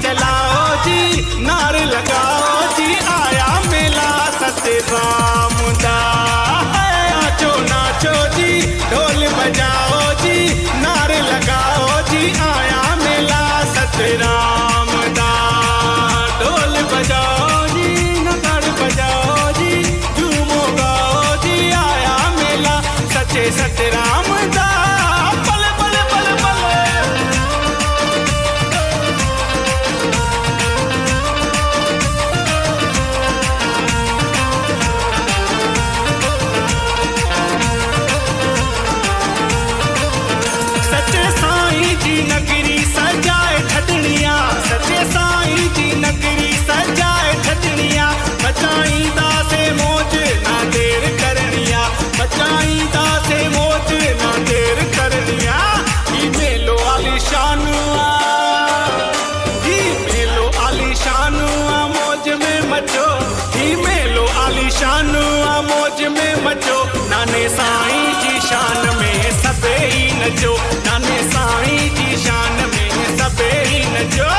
चलाओ जी, नार लगाओ जी, आया मेला सतराम दा। नाचो नाचो जी, ढोल बजाओ जी, नार लगाओ जी, आया मेला सतराम दा। ढोल बजाओ जी, नगाड़ बजाओ जी, झूमो गाओ जी, आया मेला सच्चे सतराम दा। पल पल पल पल सच्चे साईं जी नगरी सजाए ठडनिया, सच्चे साईं जी नगरी सजाए ठडनिया। बचाईंदा से मौज ना देर करनिया, बचाईंदा से मौज ना देर करनिया। ही मेलो आलीशान ही मेलो आलीशान मौज में मचो, ही मेलो आलीशान मौज में मचो। नाने साईं जी शान में सबे ही नचो, नाने साईं जी शान में सबे ही नचो।